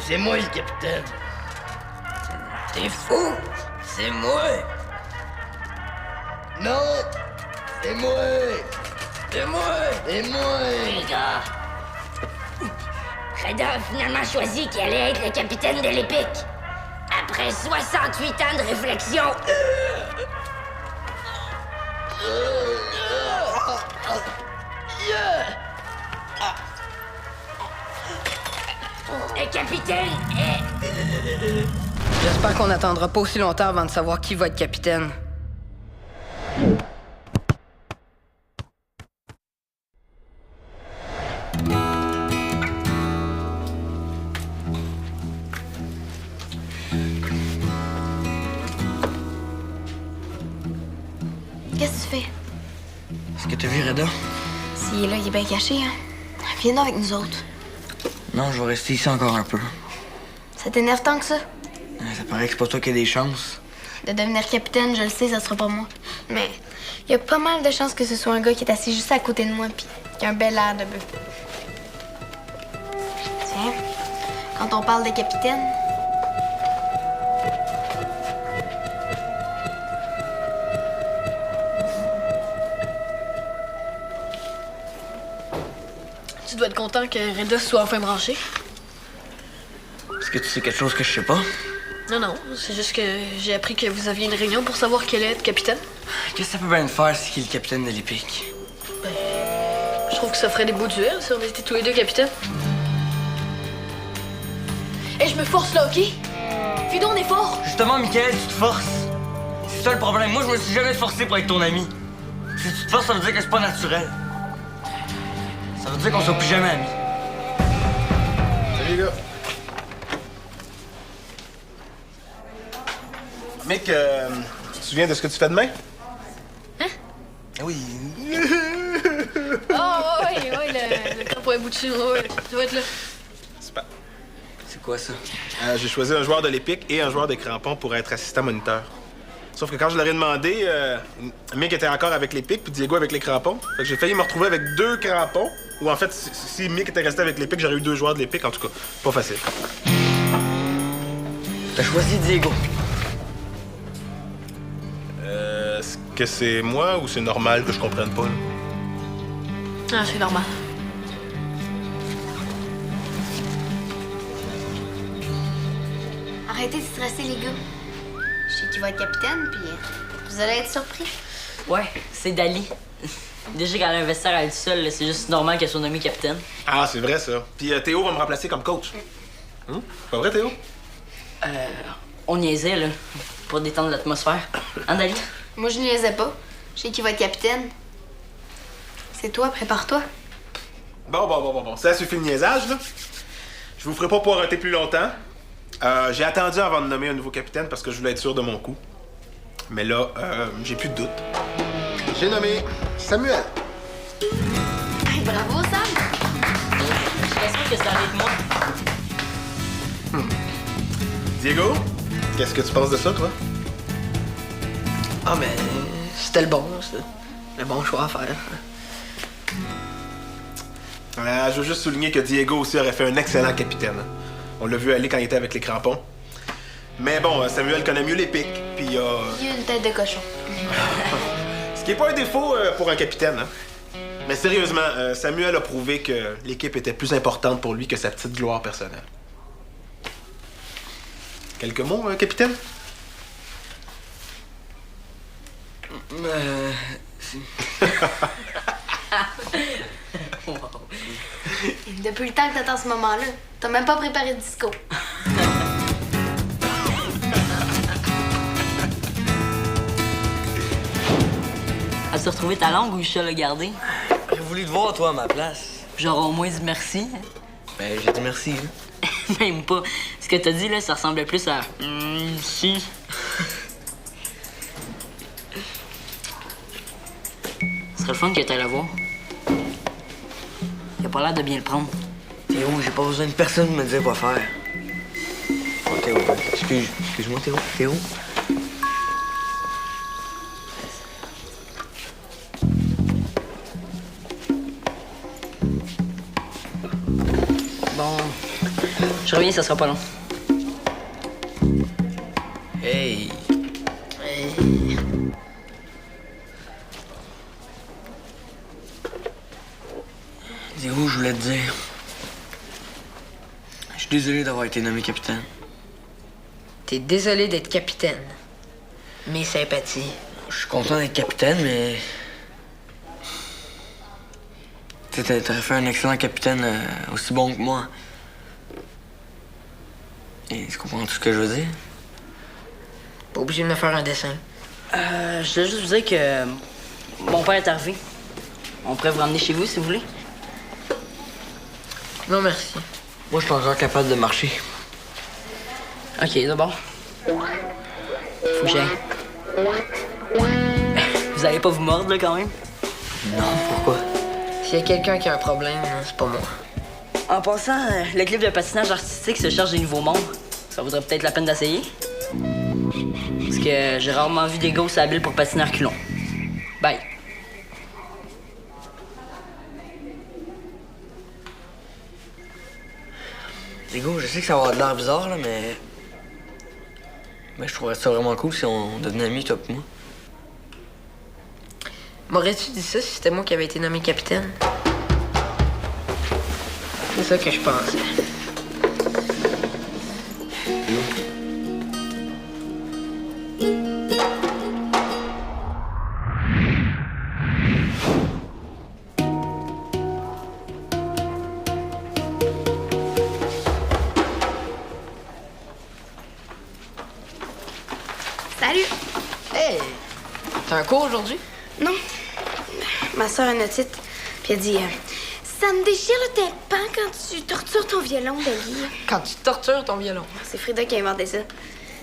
C'est moi le capitaine. T'es fou! C'est moi! Non! C'est moi! C'est moi! C'est moi! Les gars, Reda a finalement choisi qu'il allait être le capitaine de l'Épique. Après 68 ans de réflexion. Le capitaine est... J'espère qu'on n'attendra pas aussi longtemps avant de savoir qui va être capitaine. Qu'est-ce que tu fais? Est-ce que t'as vu Reda? S'il est là, il est bien caché, hein? Viens avec nous autres. Non, je vais rester ici encore un peu. Ça t'énerve tant que ça? Ça paraît que c'est pas toi qui as des chances. De devenir capitaine, je le sais, ça sera pas moi. Mais il y a pas mal de chances que ce soit un gars qui est assis juste à côté de moi puis qui a un bel air de bœuf. Tiens, quand on parle de capitaine... Tu dois être content que Reda soit enfin branché. Est-ce que tu sais quelque chose que je sais pas? Non, non, c'est juste que j'ai appris que vous aviez une réunion pour savoir qui allait être capitaine. Qu'est-ce que ça peut bien faire si qui est le capitaine de l'Épique? Je trouve que ça ferait des beaux duels si on était tous les deux capitaines. Et je me force là, OK? Fido, on est fort! Justement, Michael, tu te forces. C'est ça le problème. Moi, je me suis jamais forcé pour être ton ami. Si tu te forces, ça veut dire que c'est pas naturel. Ça veut dire qu'on sera plus jamais amis. Salut les gars. Mick, tu te souviens de ce que tu fais demain? Hein? Ah oui. Oh, ouais, le crampon à bout de chine, ouais, ça va être là. Super. C'est quoi ça? J'ai choisi un joueur de l'Épique et un joueur des crampons pour être assistant moniteur. Sauf que quand je leur ai demandé, Mick était encore avec l'Épique puis Diego avec les crampons. Fait que j'ai failli me retrouver avec 2 crampons. Ou en fait, si Mick était resté avec l'Épique, j'aurais eu 2 joueurs de l'Épique. En tout cas, pas facile. T'as choisi Diego. Est-ce que c'est moi ou c'est normal que je comprenne pas, là? Ah, c'est normal. Arrêtez de stresser, les gars. Je sais qui va être capitaine, puis vous allez être surpris. Ouais, c'est Dali. Déjà qu'elle a un vestiaire à elle seule, c'est juste normal qu'elle soit nommée capitaine. Ah, c'est vrai, ça. Puis Théo va me remplacer comme coach. Pas vrai, Théo? On niaisait, là, pour détendre l'atmosphère. Hein, Dali? Moi, je niaisais pas. Je sais qui va être capitaine. C'est toi, prépare-toi. Bon. Ça suffit le niaisage, là. Je vous ferai pas poireauter plus longtemps. J'ai attendu avant de nommer un nouveau capitaine parce que je voulais être sûr de mon coup. Mais là, j'ai plus de doute. J'ai nommé Samuel. Hey, bravo, Sam! Je suis sûr que c'est avec moi. Diego, qu'est-ce que tu penses de ça, toi? Ah, mais c'était le bon choix à faire. Je veux juste souligner que Diego aussi aurait fait un excellent capitaine. On l'a vu aller quand il était avec les crampons. Mais bon, Samuel connaît mieux les pics, puis Il y a une tête de cochon. ce qui est pas un défaut pour un capitaine, hein. Mais sérieusement, Samuel a prouvé que l'équipe était plus importante pour lui que sa petite gloire personnelle. Quelques mots, capitaine? Depuis le temps que t'attends ce moment-là, t'as même pas préparé de discours. As-tu retrouvé ta langue ou Michel l'a gardée? J'ai voulu te voir, toi, à ma place. Genre au moins dit merci. Ben, j'ai dit merci, là. Même pas. Ce que t'as dit, là, ça ressemblait plus à... si. Ce serait le fun que t'ailles la voir. Il a pas l'air de bien le prendre. Théo, j'ai pas besoin de personne pour me dire quoi faire. Oh, Théo, excuse-moi, Théo. Bon, Je reviens, ça sera pas long. Hey! Diego, je voulais te dire. Je suis désolé d'avoir été nommé capitaine. T'es désolé d'être capitaine. Mes sympathies. Je suis content d'être capitaine, mais. Tu sais, t'aurais fait un excellent capitaine aussi bon que moi. Et tu comprends tout ce que je veux dire? Pas obligé de me faire un dessin. Je voulais juste vous dire que mon père est arrivé. On pourrait vous ramener chez vous si vous voulez. Non, merci. Moi, je suis encore capable de marcher. Ok, d'abord. Faut que j'aille. Vous allez pas vous mordre, là, quand même? Non, pourquoi? S'il y a quelqu'un qui a un problème, c'est pas moi. En passant, le club de patinage artistique se cherche des nouveaux membres. Ça vaudrait peut-être la peine d'essayer. Parce que j'ai rarement vu des gosses habiles pour patiner à reculons. Bye. Diego, je sais que ça va avoir de l'air bizarre, là, mais. Mais je trouverais ça vraiment cool si on devenait amis, toi et moi. M'aurais-tu dit ça si c'était moi qui avais été nommé capitaine? C'est ça que je pensais. Salut! Hey! T'as un cours aujourd'hui? Non. Ma soeur est petite, puis elle dit ça me déchire le tympan quand tu tortures ton violon, Dali. Quand tu tortures ton violon. C'est Frida qui a inventé ça.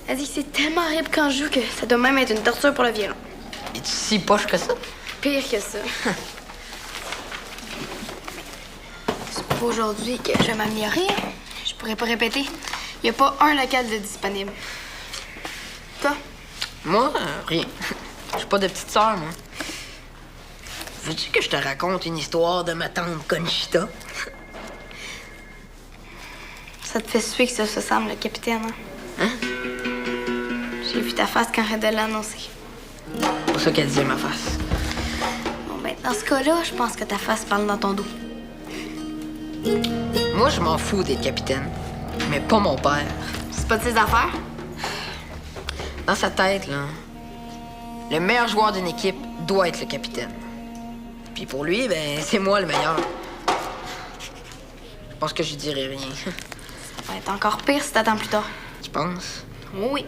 Elle dit que c'est tellement horrible quand je joue que ça doit même être une torture pour le violon. Es-tu si poche que ça? Pire que ça. C'est pas aujourd'hui que je vais m'améliorer. Je pourrais pas répéter. Il y a pas un local de disponible. Toi? Moi, rien. J'ai pas de petite sœur, moi. Veux-tu que je te raconte une histoire de ma tante Conchita? Ça te fait suer que ça se semble, le capitaine, hein? J'ai vu ta face quand Reda l'a annoncé. C'est pour ça qu'elle disait ma face. Bon, ben, dans ce cas-là, je pense que ta face parle dans ton dos. Moi, je m'en fous d'être capitaine. Mais pas mon père. C'est pas de ses affaires? Dans sa tête, là, le meilleur joueur d'une équipe doit être le capitaine. Puis pour lui, ben, c'est moi le meilleur. Je pense que je dirais rien. Ça va être encore pire si t'attends plus tard. Tu penses? Oui.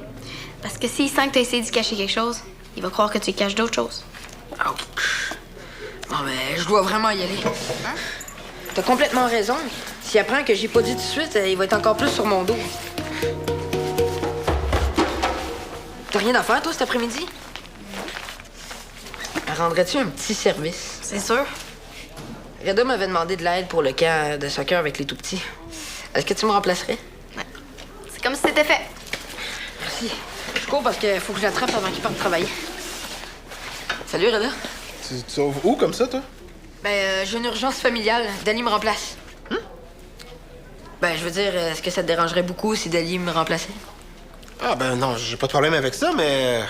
Parce que s'il sent que t'as essayé d'y cacher quelque chose, il va croire que tu caches d'autres choses. Ouch. Bon, ben, je dois vraiment y aller. Hein? T'as complètement raison. S'il apprend que j'ai pas dit tout de suite, il va être encore plus sur mon dos. T'as rien à faire, toi, cet après-midi? Rendrais-tu un petit service? C'est sûr. Reda m'avait demandé de l'aide pour le camp de soccer avec les tout-petits. Est-ce que tu me remplacerais? Ouais. C'est comme si c'était fait. Merci. Je cours parce qu'il faut que je l'attrape avant qu'il parte travailler. Salut, Reda. Tu sauves où comme ça, toi? Ben, j'ai une urgence familiale. Dali me remplace. Ben, je veux dire, est-ce que ça te dérangerait beaucoup si Dali me remplaçait? Ah, ben non, j'ai pas de problème avec ça, mais.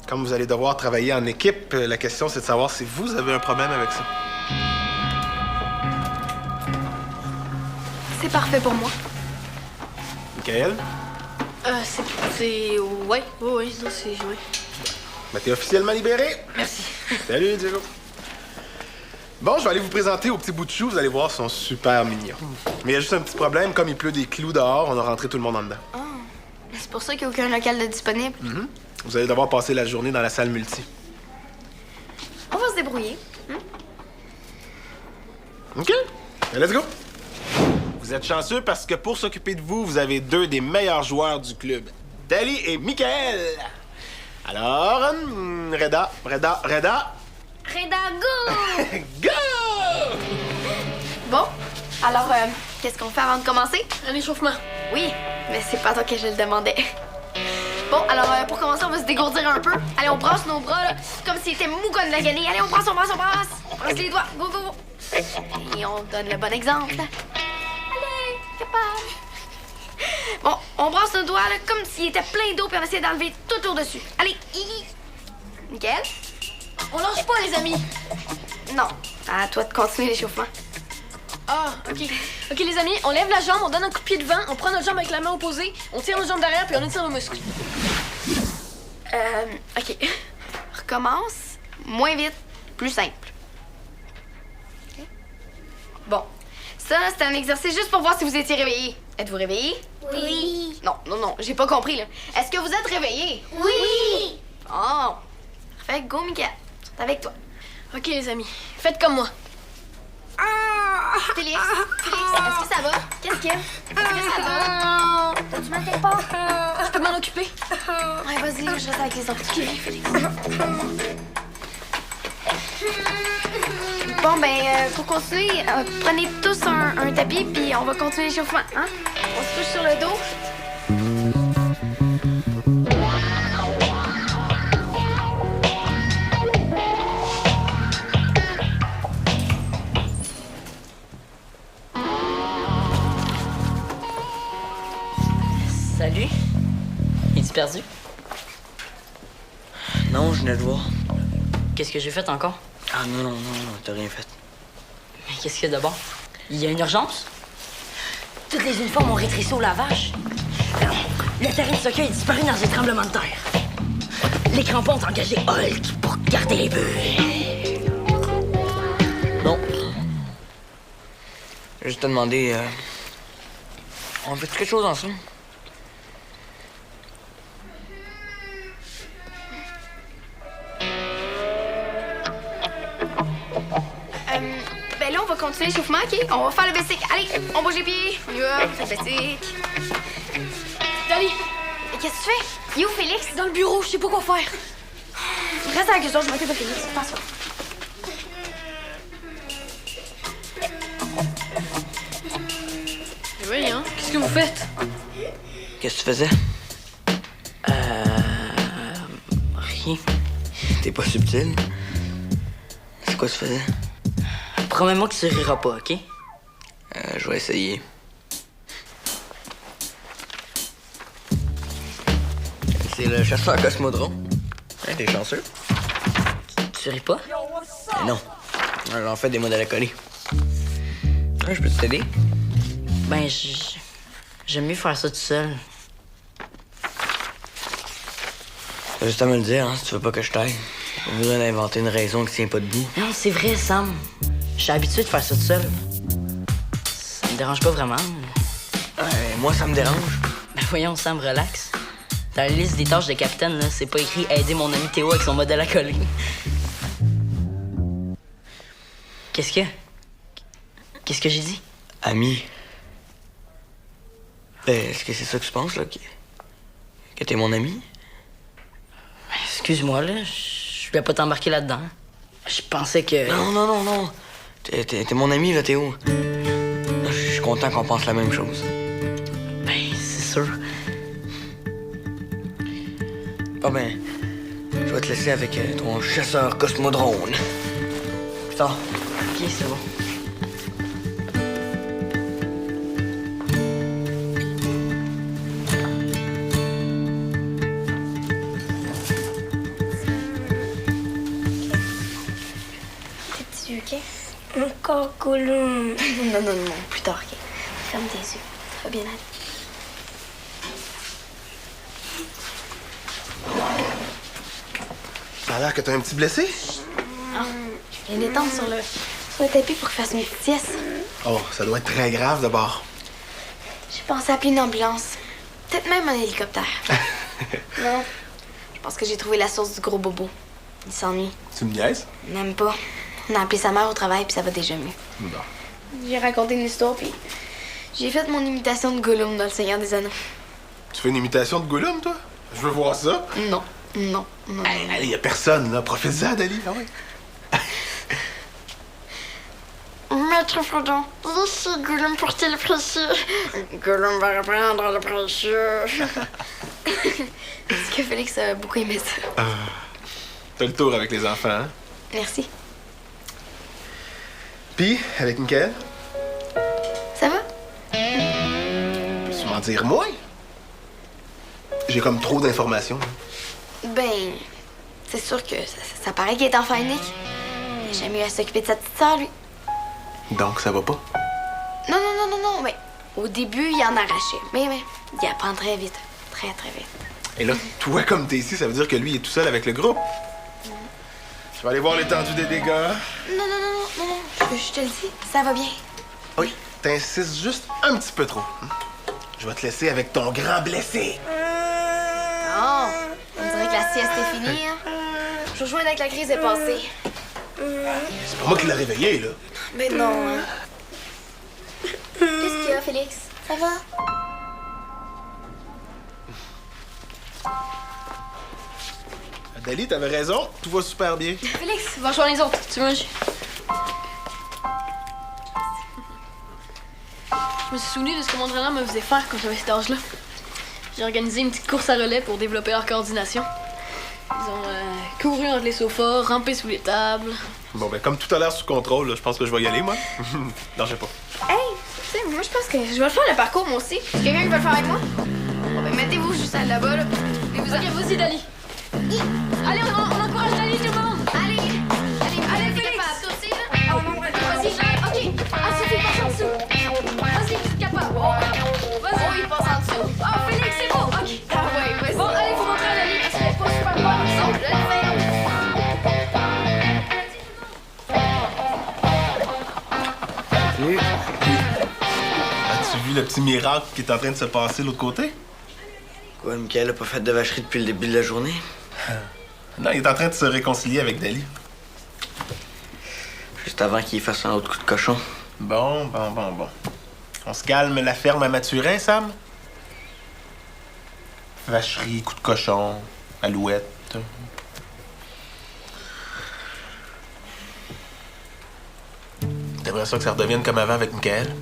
Comme vous allez devoir travailler en équipe, la question c'est de savoir si vous avez un problème avec ça. C'est parfait pour moi. Michael? C'est... Ouais, non, c'est... Ouais. Ben, t'es officiellement libéré. Merci. Salut, Diego. Bon, je vais aller vous présenter au petit bout de chou. Vous allez voir, ils sont super mignons. Mais il y a juste un petit problème. Comme il pleut des clous dehors, on a rentré tout le monde en dedans. C'est pour ça qu'il n'y a aucun local de disponible. Vous allez devoir passer la journée dans la salle multi. On va se débrouiller. OK? Ben, let's go! Vous êtes chanceux parce que pour s'occuper de vous, vous avez deux des meilleurs joueurs du club. Dali et Michael. Alors, Reda. Reda, go! Go! Bon, alors, qu'est-ce qu'on fait avant de commencer? Un échauffement. Oui, mais c'est pas toi que je le demandais. Bon, alors, pour commencer, on va se dégourdir un peu. Allez, on brasse nos bras, là, comme s'il était mou comme de la guenille. Allez, on brasse. On brasse les doigts. Go, go, go. Et on donne le bon exemple. Allez, capable. Bon, on brasse nos doigts là, comme s'il était plein d'eau, puis on essaie d'enlever tout au-dessus. Allez, Nickel. On lâche pas, les amis. Non, à toi de continuer l'échauffement. Ah, OK. OK, les amis, on lève la jambe, on donne un coup de pied devant, on prend notre jambe avec la main opposée, on tire nos jambes derrière, puis on étire nos muscles. OK. Recommence. Moins vite, plus simple. OK. Bon. Ça, c'est un exercice juste pour voir si vous étiez réveillés. Êtes-vous réveillés? Oui. Non, j'ai pas compris, là. Est-ce que vous êtes réveillés? Oui. Oh. Parfait, go, Mickaël. C'est avec toi. OK, les amis, faites comme moi. Félix, est-ce que ça va? Qu'est-ce qu'il y a? Est-ce que ça va? Tu m'entends pas? Je peux m'en occuper? Ouais, vas-y, je reste avec les autres. OK, viens, Félix. Bon, ben, pour continuer, prenez tous un tapis, puis on va continuer l'échauffement, hein? On se touche sur le dos. Salut. Es-tu perdu? Non, je venais de voir. Qu'est-ce que j'ai fait encore? Ah non, t'as rien fait. Mais qu'est-ce qu'il y a d'abord? Il y a une urgence? Toutes les uniformes ont rétréci au lavage. Le terrain de soccer est disparu dans un tremblement de terre. Les crampons ont engagé Hulk pour garder les buts. Bon. Je vais juste te demander... On fait quelque chose ensemble? Ben là, on va continuer l'échauffement, OK? On va faire le basic. Allez, on bouge les pieds. On y va, c'est le basic. Dali, Et qu'est-ce que tu fais? Il est où, Félix? dans le bureau, je sais pas quoi faire. Reste avec eux autres, je m'occupe de Félix. Attention. Mais oui, hein? Qu'est-ce que vous faites? Qu'est-ce que tu faisais? Rien. T'es pas subtil. C'est quoi que tu faisais? Promets-moi que tu riras pas, OK? Je vais essayer. C'est le chasseur Cosmodron. Hein, t'es chanceux? Tu ris pas? Mais non. J'en fais des modèles à coller. Ouais, je peux t'aider? Ben, j'aime mieux faire ça tout seul. T'as juste à me le dire, hein, si tu veux pas que je t'aille. Pas besoin d'inventer une raison qui tient pas debout. Non, c'est vrai, Sam. Je suis habitué de faire ça tout seul. Ça me dérange pas vraiment. Moi, ça me dérange. Ben voyons, Sam, relax. Dans la liste des tâches de capitaine, là, c'est pas écrit « Aider mon ami Théo avec son modèle à coller ». Qu'est-ce que... Qu'est-ce que j'ai dit? Ami. Ben, est-ce que c'est ça que tu penses, là? Que t'es mon ami? Excuse-moi, là. Je voulais pas t'embarquer là-dedans. Je pensais que... Non. T'es mon ami, là, Théo. Je suis content qu'on pense la même chose. Ben, c'est sûr. Ah ben, je vais te laisser avec ton chasseur Cosmodrone. Plus tard. OK, c'est bon. Tes petits yeux, OK? Encore Gollum. Non, plus tard, OK? Ferme tes yeux. Ça va bien aller. Ça a l'air que t'as un petit blessé? Je viens d'étendre sur le tapis pour qu'il fasse une petite sieste. Oh, ça doit être très grave d'abord. J'ai pensé appeler une ambulance. Peut-être même un hélicoptère. Non. Je pense que j'ai trouvé la source du gros bobo. Il s'ennuie. Tu me niaises? Même pas. On a appelé sa mère au travail, puis ça va déjà mieux. Non. J'ai raconté une histoire, puis j'ai fait mon imitation de Gollum dans Le Seigneur des Anneaux. Tu fais une imitation de Gollum, toi? Je veux voir ça. Non. Allez, y a personne, là. Profite-en, Dali. Ah ouais. Maître Frodon, ici Gollum pour le précieux. Gollum va reprendre le précieux. Est-ce que Félix a beaucoup aimé ça? T'as le tour avec les enfants, hein? Merci. Puis, avec Mickaël? Ça va? Peux-tu m'en dire moins. J'ai comme trop d'informations. Ben, c'est sûr que ça paraît qu'il est enfant unique. Il a jamais eu à s'occuper de sa petite sœur, lui. Donc, ça va pas? Non, mais au début, il en arrachait. Mais il apprend très vite. Très vite. Et là, toi, comme t'es ici, ça veut dire que lui, il est tout seul avec le groupe. Je vais aller voir l'étendue des dégâts. Non. Je te le dis, ça va bien. Oui, t'insistes juste un petit peu trop. Je vais te laisser avec ton grand blessé. Non, on dirait que la sieste est finie, hein. Je rejoins dès que la crise est passée. C'est pas moi qui l'ai réveillé, là. Mais non, hein. Qu'est-ce qu'il y a, Félix? Ça va? Dali, t'avais raison, tout va super bien. Félix, va rejoindre les autres. Tu manges. Je me suis souvenu de ce que mon entraîneur me faisait faire quand j'avais cet âge-là. J'ai organisé une petite course à relais pour développer leur coordination. Ils ont couru entre les sofas, rampé sous les tables. Bon, ben, comme tout a l'air sous contrôle, là, je pense que je vais y aller, moi. Non, j'ai pas. Hey, tu sais, moi, je pense que je vais le faire le parcours, moi aussi. Est-ce quelqu'un qui veut le faire avec moi? Bon, ben, mettez-vous juste là-bas, là. Et vous Ok, vas-y, Dali. Allez, on encourage Dali, tout le monde. Allez, Félix. capable. Toi aussi, là? Vas-y, ok. Ah, Sophie, passe en dessous. Vas-y, tu es capable. Vas-y. Oh, il passe en dessous. Oh, Félix, c'est beau. Ok. Ah ouais, vas-y. Bon, allez, faut montrer à Dali parce qu'elle est pas super bonne. Non, je vais le faire. As-tu vu le petit miracle qui est en train de se passer de l'autre côté? Quoi, Michael a pas fait de vacherie depuis le début de la journée? Non, il est en train de se réconcilier avec Dali. Juste avant qu'il fasse un autre coup de cochon. Bon. On se calme la ferme à Mathurin, Sam? Vacherie, coup de cochon, alouette. T'aimerais ça que ça redevienne comme avant avec Michael?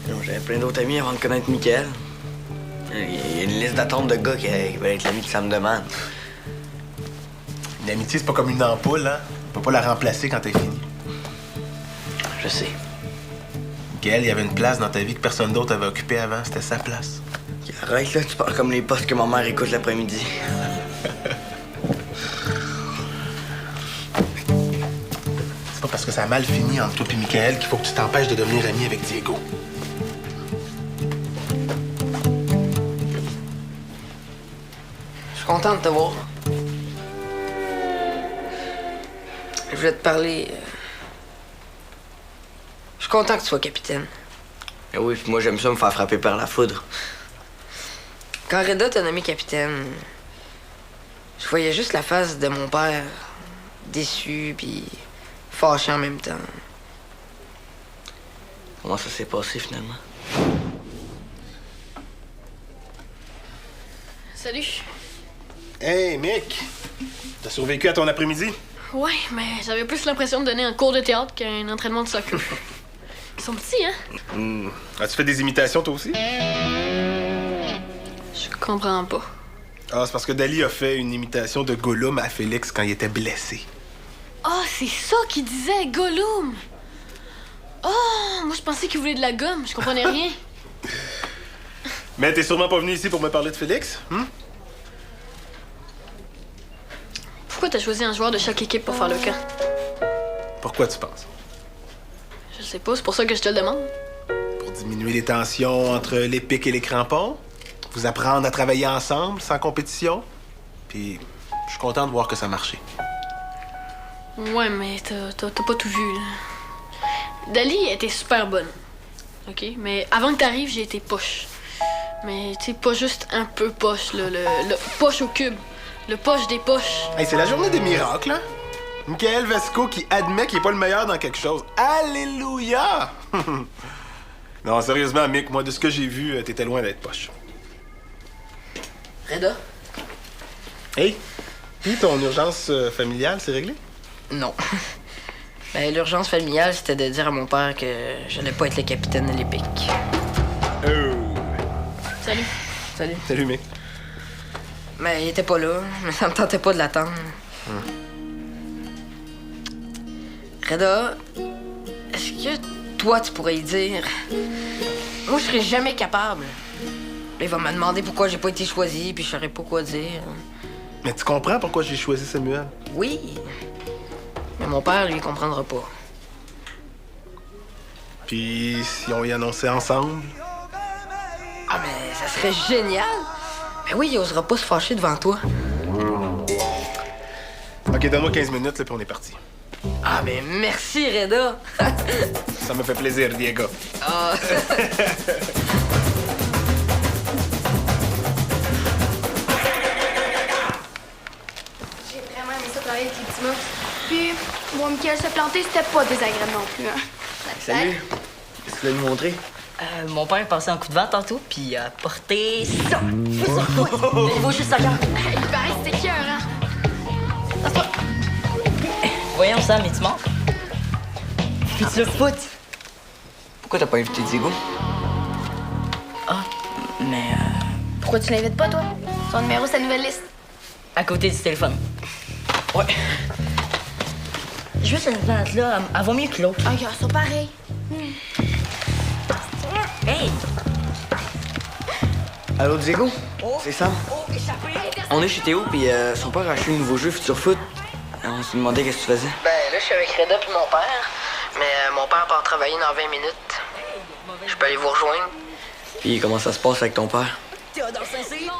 Non, j'avais plein d'autres amis avant de connaître Michael. Il y a une liste d'attente de gars qui veulent être l'ami que ça me demande. Une amitié, c'est pas comme une ampoule, hein? On peut pas la remplacer quand t'es fini. Je sais. Michael, il y avait une place dans ta vie que personne d'autre avait occupée avant. C'était sa place. Arrête là, tu parles comme les postes que ma mère écoute l'après-midi. C'est pas parce que ça a mal fini entre toi et Michael qu'il faut que tu t'empêches de devenir ami avec Diego. Je suis content de te voir. Je voulais te parler. Je suis content que tu sois capitaine. Et oui, puis moi j'aime ça me faire frapper par la foudre. Quand Reda t'a nommé capitaine, je voyais juste la face de mon père, déçu puis fâché en même temps. Comment ça s'est passé finalement? Salut. Hey, Mick! T'as survécu à ton après-midi? Ouais, mais j'avais plus l'impression de donner un cours de théâtre qu'un entraînement de soccer. Ils sont petits, hein? As-tu fait des imitations, toi aussi? Je comprends pas. Ah, c'est parce que Dali a fait une imitation de Gollum à Félix quand il était blessé. Ah, c'est ça qu'il disait, Gollum! Oh, moi je pensais qu'il voulait de la gomme, je comprenais rien. Mais t'es sûrement pas venu ici pour me parler de Félix, Pourquoi t'as choisi un joueur de chaque équipe pour faire le camp? Pourquoi tu penses? Je sais pas, c'est pour ça que je te le demande. Pour diminuer les tensions entre les pics et les crampons? Vous apprendre à travailler ensemble, sans compétition? Puis, je suis content de voir que ça a marché. Ouais, mais t'as pas tout vu, là. Dali était super bonne. OK? Mais avant que t'arrives, j'ai été poche. Mais, tu sais, pas juste un peu poche, là. Le poche au cube. Le poche des poches. Hey, c'est la journée des miracles, hein? Michael Vesco qui admet qu'il est pas le meilleur dans quelque chose. Alléluia! Non, sérieusement, Mick, moi, de ce que j'ai vu, t'étais loin d'être poche. Reda? Hey! Puis ton urgence familiale, c'est réglé? Non. Ben, l'urgence familiale, c'était de dire à mon père que j'allais pas être le capitaine de l'Épique. Oh! Salut. Salut. Salut, Mick. Mais il était pas là, mais ça me tentait pas de l'attendre. Reda, est-ce que toi, tu pourrais y dire... Moi, je serais jamais capable Il va me demander pourquoi j'ai pas été choisi, puis je saurais pas quoi dire. Mais tu comprends pourquoi j'ai choisi Samuel? Oui. Mais mon père, lui, il comprendra pas. Puis si on y annonçait ensemble? Ah, mais ça serait génial! Ben oui, il osera pas se fâcher devant toi. Ok, donne-moi 15 minutes, là, puis on est parti. Ah, ben merci, Reda! Ça me fait plaisir, Diego. Ah. J'ai vraiment aimé ça travailler avec les petits mots. Puis, moi, Michael se planter, c'était pas désagréable non plus, hein. Salut. Qu'est-ce que tu voulais nous montrer? Mon père est passé en coup de vent tantôt, puis il a porté ça. Le nouveau juste à cœur. Il paraît que c'était cœur, hein. Voyons, Sam, mais tu manques. Puis tu le foot. Pourquoi t'as pas invité Diego? Ah, mais Pourquoi tu l'invites pas, toi? Son numéro, sa nouvelle liste. à côté du téléphone. Ouais. Juste cette plante-là, elle vaut mieux que l'autre. Ah, gars, c'est pareil. Hey! Allô, Diego? C'est Sam. On est chez Théo, puis son père a acheté un nouveau jeu Futur Foot. On s'est demandé qu'est-ce que tu faisais. Ben là, je suis avec Reda puis mon père. Mais mon père part travailler dans 20 minutes. Je peux aller vous rejoindre? Puis comment ça se passe avec ton père? Théodore Saint-Cyr?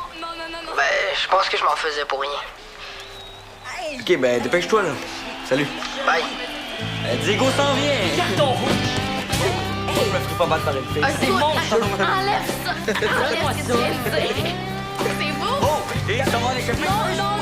Ben, je pense que je m'en faisais pour rien. Ok, ben dépêche-toi, là. Salut. Bye. Diego s'en vient! Carton rouge! Je me ferai pas battre par une fille. Ah, C'est mon jeu! Enlève ça! Enlève ce que tu viens de dire! C'est beau! Oh! Et ça va les cafés? Non, non!